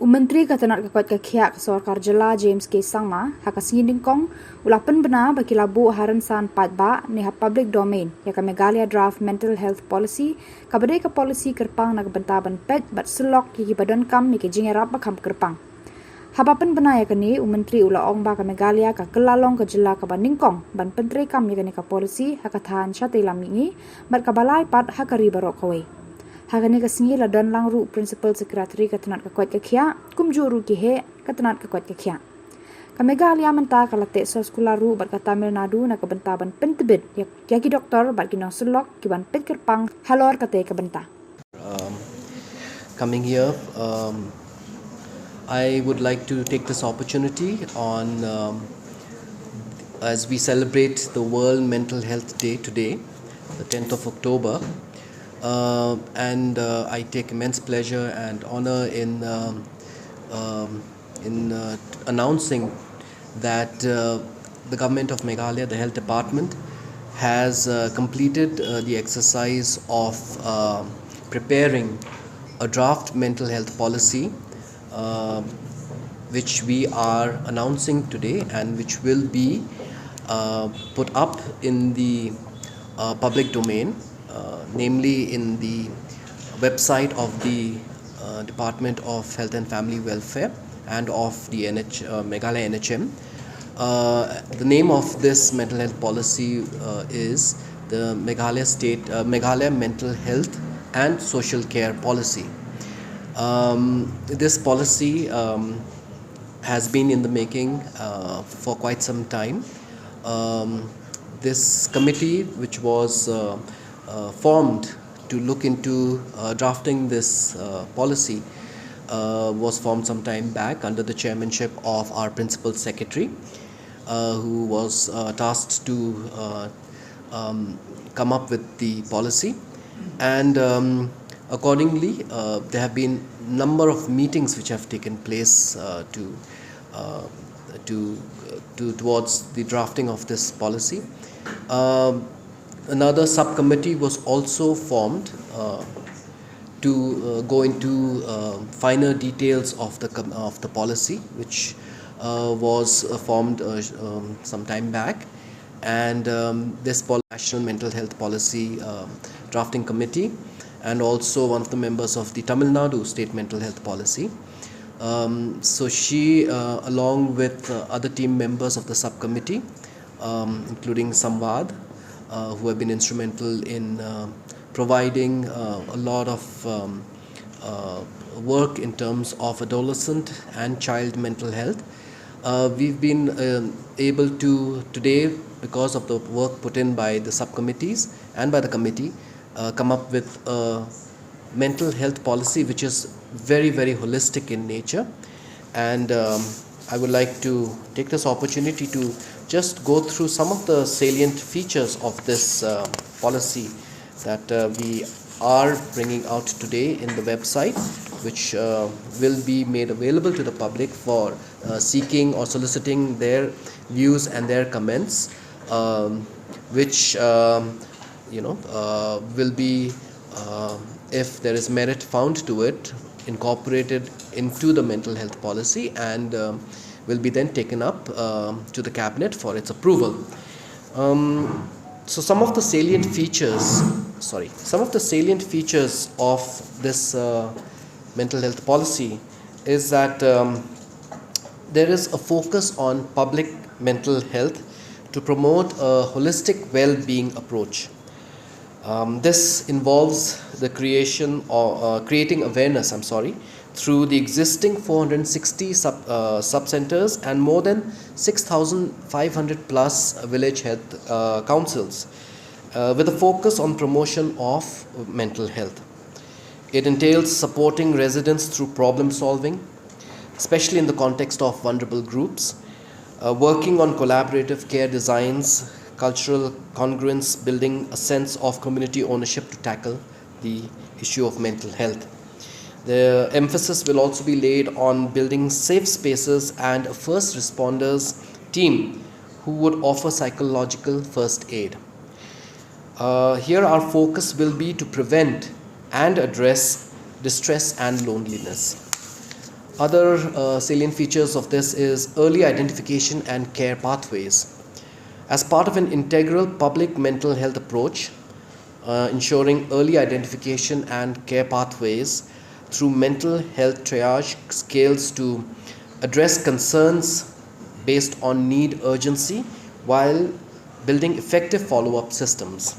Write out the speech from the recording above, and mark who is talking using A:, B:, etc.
A: Menteri Katanat Kakuat Kakiak Sorkar Jela James K. Sangma hakasingin kong ulah Pynbna bagi labu haran san patba ni public domain ya ka Meghalaya draft mental health policy kabadai ka policy kerpang na bentaban pet bat selok ki badan kam ni ke jingerap bakam kerpang. Haba Pynbna ya kani Menteri ulah ong ba ka Meghalaya ka kelalong ka Jela ka baningkong ban pentri kam ni ka policy hakathan syatilam ni bat kabalai pat hakari barok kawai. Hagani kasingi ladan langru Principal Secretary Katanat Kakuat Kakia kumjuru kihe Katanat Kakuat Kakia. Meghalaya menta kalate soskularu bat ka Tamil Nadu na kabentaban pentebit yaki doktor bat kinong selok kiban petkerpang halor kate kabenta.
B: Coming here, I would like to take this opportunity on as we celebrate the World Mental Health Day today, the 10th of October. I take immense pleasure and honor in announcing that the government of Meghalaya, the health department, has completed the exercise of preparing a draft mental health policy, which we are announcing today and which will be put up in the public domain. Namely in the website of the Department of Health and Family Welfare and of the Meghalaya NHM. The name of this mental health policy is the Meghalaya Mental Health and Social Care Policy. This policy has been in the making for quite some time. This committee, which was formed to look into drafting this policy, was formed some time back under the chairmanship of our principal secretary, who was tasked to come up with the policy, and accordingly there have been number of meetings which have taken place towards the drafting of this policy. Another subcommittee was also formed to go into finer details of the policy, which was formed some time back, and this National Mental Health Policy Drafting Committee, and also one of the members of the Tamil Nadu State Mental Health Policy. So she, along with other team members of the subcommittee, including Samvad, who have been instrumental in providing a lot of work in terms of adolescent and child mental health. We've been able to today, because of the work put in by the subcommittees and by the committee, come up with a mental health policy which is very, very holistic in nature. And I would like to take this opportunity to just go through some of the salient features of this policy that we are bringing out today in the website, which will be made available to the public for seeking or soliciting their views and their comments, which will be, if there is merit found to it, incorporated into the mental health policy, and will be then taken up to the cabinet for its approval. So some of the salient features of this mental health policy is that there is a focus on public mental health to promote a holistic well-being approach. This involves the creating awareness through the existing 460 sub-centers and more than 6,500 plus village health councils, with a focus on promotion of mental health. It entails supporting residents through problem solving, especially in the context of vulnerable groups, working on collaborative care designs, cultural congruence, building a sense of community ownership to tackle the issue of mental health. The emphasis will also be laid on building safe spaces and a first responders team who would offer psychological first aid. Here our focus will be to prevent and address distress and loneliness. Other salient features of this is early identification and care pathways. As part of an integral public mental health approach, ensuring early identification and care pathways through mental health triage scales to address concerns based on need urgency while building effective follow up systems.